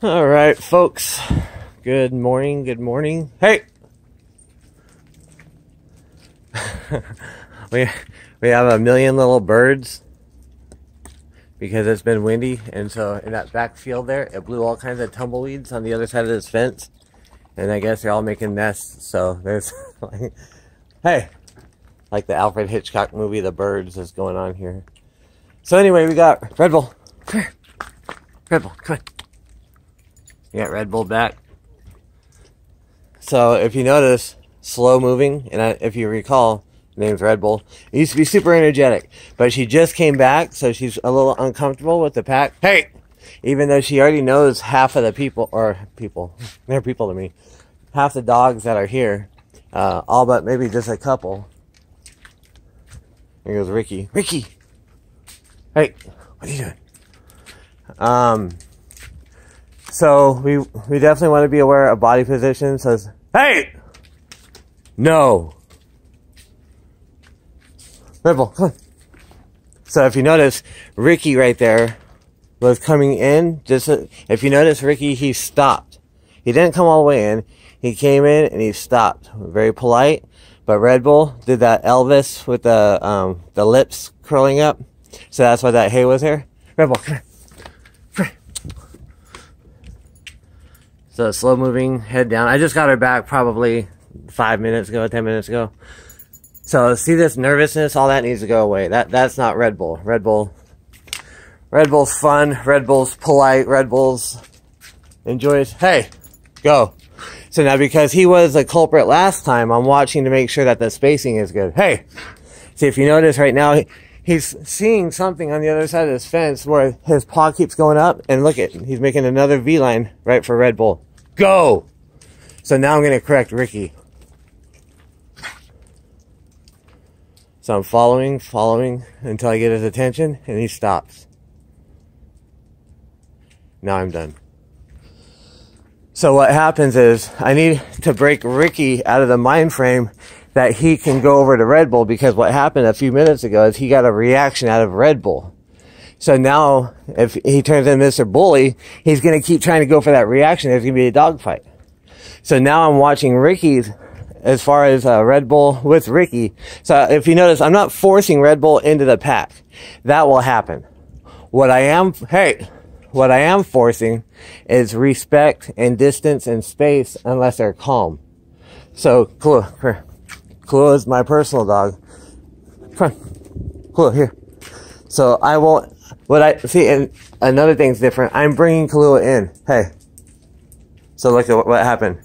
All right, folks. Good morning. Good morning. Hey. we have a million little birds because it's been windy, and so in that back field there, it blew all kinds of tumbleweeds on the other side of this fence, and I guess they're all making nests. So there's like, hey, like the Alfred Hitchcock movie, The Birds, is going on here. So anyway, we got Red Bull. Come here. Red Bull, come on. We got Red Bull back. So if you notice, slow moving, and if you recall, her name's Red Bull. It used to be super energetic, but she just came back, so she's a little uncomfortable with the pack. Hey! Even though she already knows half of the people, they're people to me, half the dogs that are here, all but maybe just a couple. Here goes Ricky. Ricky! Hey, what are you doing? So we definitely want to be aware of body position. Says, hey! No! Red Bull, come on. So if you notice, Ricky right there was coming in. If you notice, Ricky, he stopped. He didn't come all the way in. He came in and he stopped. Very polite. But Red Bull did that Elvis with the lips curling up. So that's why that hay was here. Red Bull, come here. Come here. So slow moving, head down. I just got her back probably 5 minutes ago, 10 minutes ago. So see this nervousness, all that needs to go away. That's not Red Bull. Red Bull's fun. Red Bull's polite. Red Bull's enjoys. Hey, go. So now because he was a culprit last time, I'm watching to make sure that the spacing is good. Hey, see if you notice right now, he's seeing something on the other side of this fence where his paw keeps going up, and look at, he's making another V line right for Red Bull. Go. So now I'm going to correct Ricky. So I'm following until I get his attention, and he stops. Now I'm done. So what happens is I need to break Ricky out of the mind frame that he can go over to Red Bull, because what happened a few minutes ago is he got a reaction out of Red Bull. So now if he turns into Mr. Bully, he's going to keep trying to go for that reaction. There's going to be a dogfight. So now I'm watching Ricky's as far as Red Bull with Ricky. So if you notice, I'm not forcing Red Bull into the pack. That will happen. What I am forcing is respect and distance and space unless they're calm. So Kahlua is my personal dog. Come on, Kahlua, here. So I won't, and another thing's different. I'm bringing Kahlua in. Hey. So look at what happened.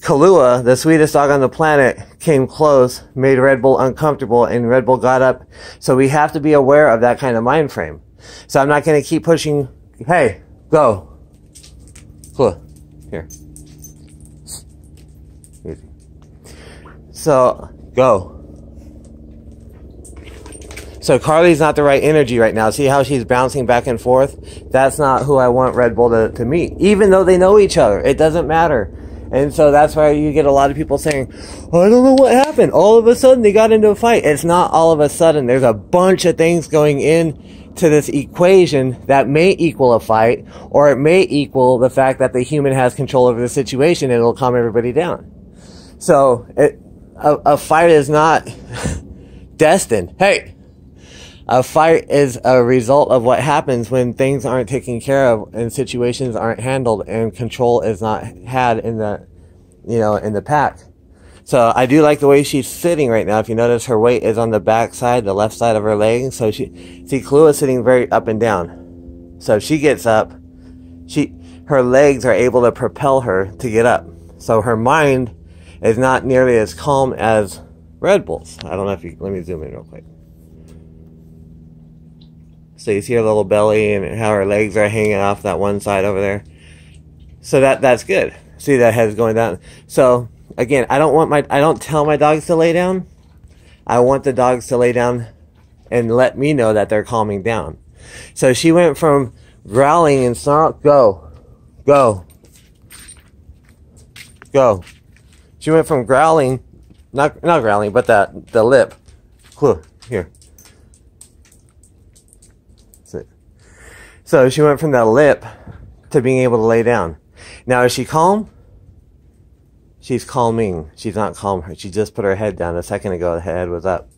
Kahlua, the sweetest dog on the planet, came close, made Red Bull uncomfortable, and Red Bull got up. So we have to be aware of that kind of mind frame. So I'm not going to keep pushing. Hey, go. Kahlua, here. Easy. So, go. So Carly's not the right energy right now. See how she's bouncing back and forth? That's not who I want Red Bull to meet. Even though they know each other. It doesn't matter. And so that's why you get a lot of people saying, oh, I don't know what happened. All of a sudden they got into a fight. It's not all of a sudden. There's a bunch of things going in to this equation that may equal a fight, or it may equal the fact that the human has control over the situation and it'll calm everybody down. So a fight is not destined. Hey, a fight is a result of what happens when things aren't taken care of and situations aren't handled and control is not had in the pack. So I do like the way she's sitting right now. If you notice, her weight is on the back side, the left side of her leg. So Kahlua is sitting very up and down. So if she gets up, her legs are able to propel her to get up. So her mind is not nearly as calm as Red Bull's. I don't know if let me zoom in real quick. So you see her little belly and how her legs are hanging off that one side over there. So that's good. See that head's going down. So again, I don't tell my dogs to lay down. I want the dogs to lay down and let me know that they're calming down. So she went from growling and snarl, go. She went from growling, not growling, but the lip. Here. So she went from that lip to being able to lay down. Now, is she calm? She's calming. She's not calm. She just put her head down. A second ago, the head was up.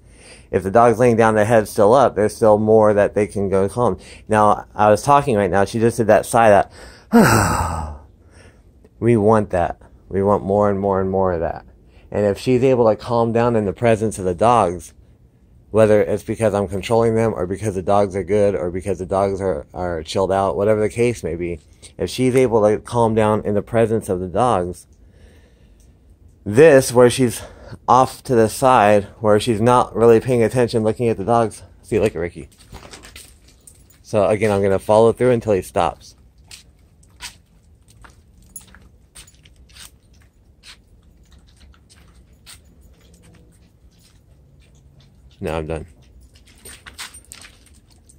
If the dog's laying down, the head's still up. There's still more that they can go calm. Now, I was talking right now. She just did that sigh, that. We want that. We want more and more and more of that. And if she's able to calm down in the presence of the dogs, whether it's because I'm controlling them or because the dogs are good or because the dogs are chilled out, whatever the case may be, if she's able to calm down in the presence of the dogs, this, where she's off to the side, where she's not really paying attention, looking at the dogs. See, look at Ricky. So again, I'm going to follow through until he stops. Now I'm done.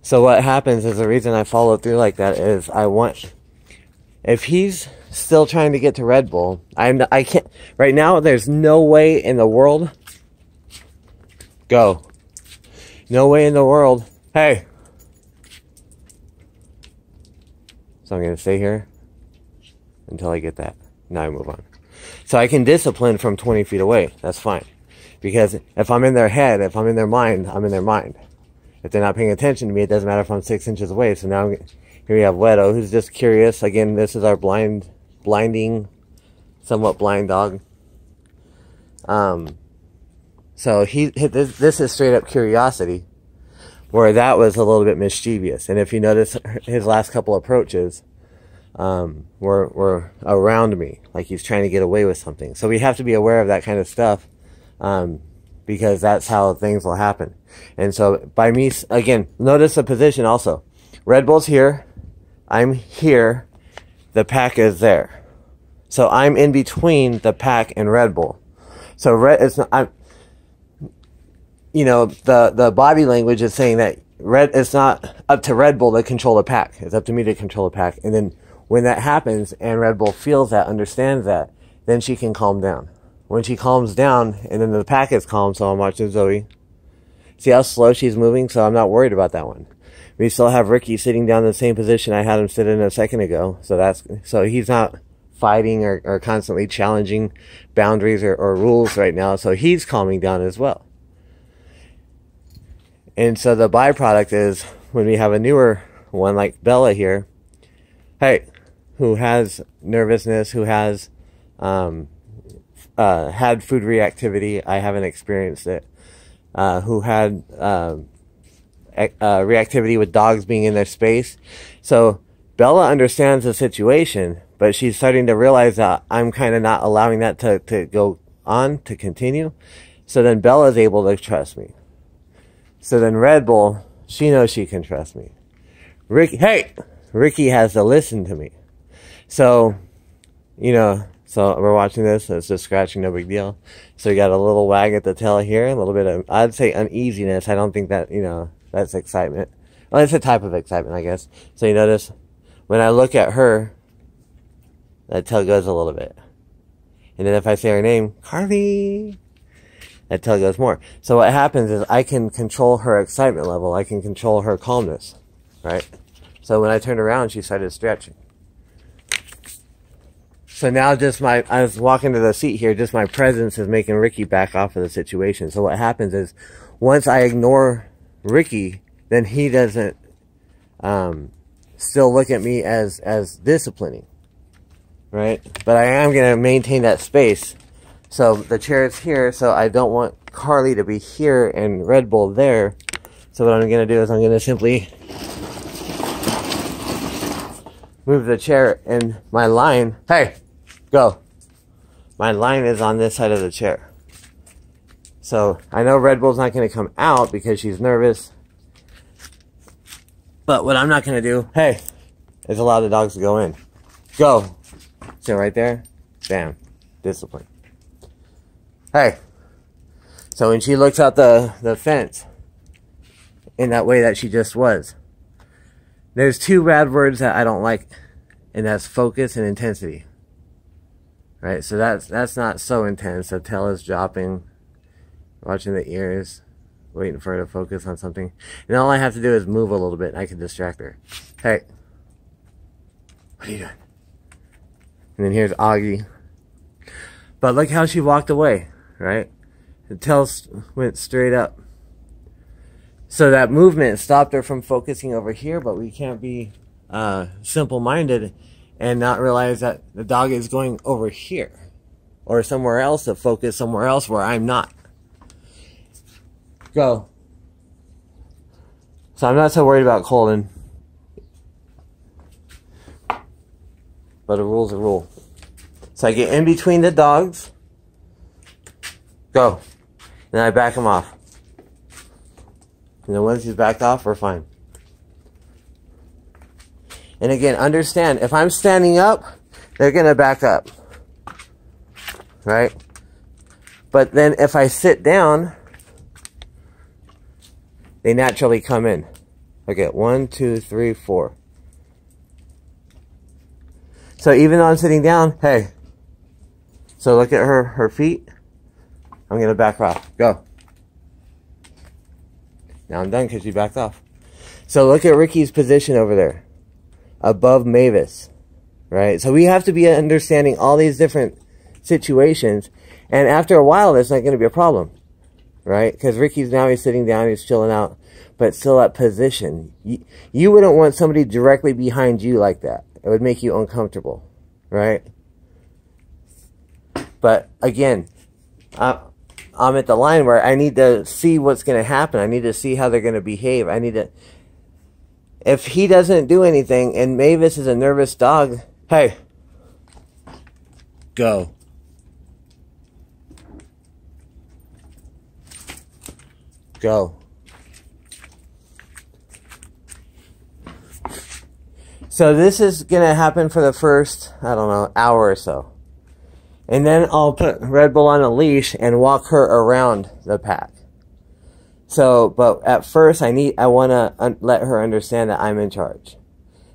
So what happens is, the reason I follow through like that is if he's still trying to get to Red Bull, I can't, right now, there's no way in the world, go. No way in the world, hey. So I'm going to stay here until I get that. Now I move on. So I can discipline from 20 feet away, that's fine. Because if I'm in their head, if I'm in their mind, I'm in their mind. If they're not paying attention to me, it doesn't matter if I'm 6 inches away. So now here we have Wedo, who's just curious. Again, this is our blinding, somewhat blind dog. So this is straight up curiosity, where that was a little bit mischievous. And if you notice, his last couple approaches were around me, like he's trying to get away with something. So we have to be aware of that kind of stuff. Because that's how things will happen. And so by me, again, notice the position also. Red Bull's here. I'm here. The pack is there. So I'm in between the pack and Red Bull. So it's not, the body language is saying that it's not up to Red Bull to control the pack. It's up to me to control the pack. And then when that happens and Red Bull feels that, understands that, then she can calm down. When she calms down, and then the pack is calm, so I'm watching Zoe. See how slow she's moving? So I'm not worried about that one. We still have Ricky sitting down in the same position I had him sit in a second ago. So he's not fighting or constantly challenging boundaries or rules right now. So he's calming down as well. And so the byproduct is, when we have a newer one like Bella here, hey, who has nervousness, who has had food reactivity, I haven't experienced it, who had reactivity with dogs being in their space. So Bella understands the situation, but she's starting to realize that I'm kind of not allowing that to go on, to continue. So then Bella's able to trust me. So then Red Bull, she knows she can trust me. Ricky has to listen to me. So, so we're watching this, it's just scratching, no big deal. So you got a little wag at the tail here, a little bit of, I'd say, uneasiness. I don't think that, that's excitement. Well, it's a type of excitement, I guess. So you notice, when I look at her, that tail goes a little bit. And then if I say her name, Carly, that tail goes more. So what happens is I can control her excitement level. I can control her calmness, right? So when I turned around, she started stretching. So now I was walking to the seat here, just my presence is making Ricky back off of the situation. So what happens is, once I ignore Ricky, then he doesn't still look at me as disciplining, right? But I am going to maintain that space. So the chair is here, so I don't want Carly to be here and Red Bull there. So what I'm going to do is I'm going to simply move the chair, and my line, hey, go. My line is on this side of the chair. So I know Red Bull's not going to come out because she's nervous. But what I'm not going to do, hey, is allow the dogs to go in. Go. See right there? Bam. Discipline. Hey. So when she looks out the fence in that way that she just was, there's two bad words that I don't like, and that's focus and intensity. Right? So that's not so intense. The tail is dropping, watching the ears, waiting for her to focus on something. And all I have to do is move a little bit and I can distract her. Hey. What are you doing? And then here's Augie. But look how she walked away, right? The tail went straight up. So that movement stopped her from focusing over here, but we can't be simple-minded and not realize that the dog is going over here or somewhere else to focus somewhere else where I'm not. Go. So I'm not so worried about Colton. But a rule's a rule. So I get in between the dogs. Go. Then I back him off. And then once he's backed off, we're fine. And again, understand, if I'm standing up, they're going to back up. Right? But then if I sit down, they naturally come in. Okay, 1, 2, 3, 4. So even though I'm sitting down, hey. So look at her feet. I'm going to back her off. Go. Now I'm done because she backed off. So look at Ricky's position over there. Above Mavis. Right? So we have to be understanding all these different situations. And after a while, that's not going to be a problem. Right? Because Ricky's now, he's sitting down, he's chilling out. But still at position. You wouldn't want somebody directly behind you like that. It would make you uncomfortable. Right? But again, I'm at the line where I need to see what's going to happen. I need to see how they're going to behave. I need to... If he doesn't do anything and Mavis is a nervous dog, hey, go. Go. So this is going to happen for the first, I don't know, hour or so. And then I'll put Red Bull on a leash and walk her around the pack. So, but at first I want to let her understand that I'm in charge.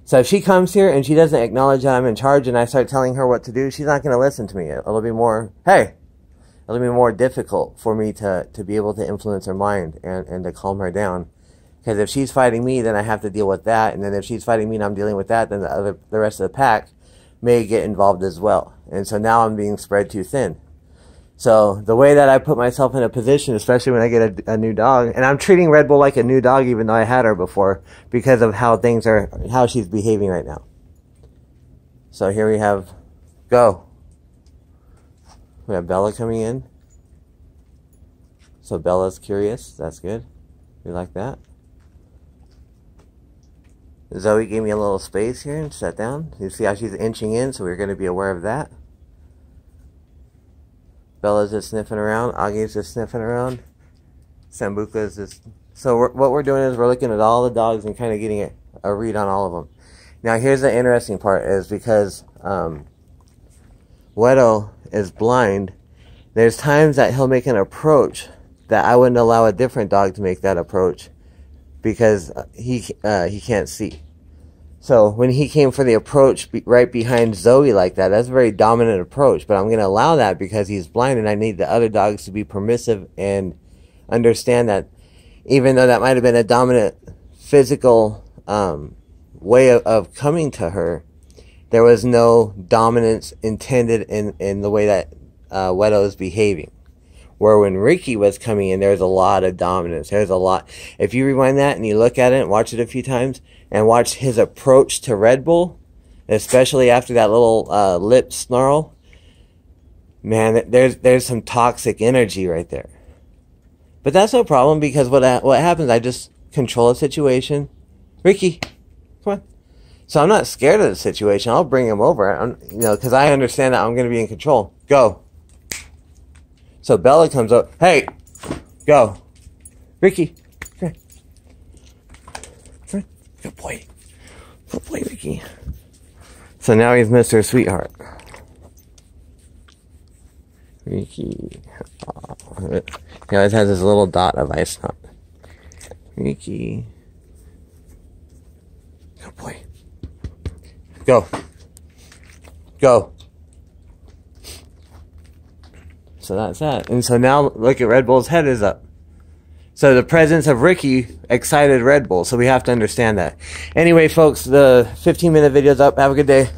So if she comes here and she doesn't acknowledge that I'm in charge and I start telling her what to do, she's not going to listen to me. It'll be more, hey, it'll be more difficult for me to be able to influence her mind and to calm her down. Because if she's fighting me, then I have to deal with that. And then if she's fighting me and I'm dealing with that, then the rest of the pack may get involved as well. And so now I'm being spread too thin. So the way that I put myself in a position, especially when I get a new dog, and I'm treating Red Bull like a new dog even though I had her before because of how things are, how she's behaving right now. So here we have, go. We have Bella coming in. So Bella's curious. That's good. We like that. Zoe gave me a little space here and sat down. You see how she's inching in, so we're going to be aware of that. Bella's just sniffing around. Augie's just sniffing around. Sambuca's just... So what we're doing is we're looking at all the dogs and kind of getting a read on all of them. Now here's the interesting part is because Wedo is blind, there's times that he'll make an approach that I wouldn't allow a different dog to make that approach because he can't see. So when he came for the approach right behind Zoe like that, that's a very dominant approach. But I'm going to allow that because he's blind and I need the other dogs to be permissive and understand that even though that might have been a dominant physical way of coming to her, there was no dominance intended in the way that Wedo is behaving. Where when Ricky was coming in, there was a lot of dominance. There's a lot. If you rewind that and you look at it and watch it a few times and watch his approach to Red Bull, especially after that little lip snarl, man, there's some toxic energy right there. But that's no problem because what happens, I just control a situation. Ricky, come on. So I'm not scared of the situation. I'll bring him over, because I understand that I'm going to be in control. Go. So Bella comes up. Hey, go. Ricky, come here. Come here. Good boy. Good boy, Ricky. So now he's Mr. Sweetheart. Ricky. Oh, he always has his little dot of ice on. Ricky. Good boy. Go. Go. So that's that. And so now look at Red Bull's head is up. So the presence of Ricky excited Red Bull. So we have to understand that. Anyway, folks, the 15-minute video's up. Have a good day.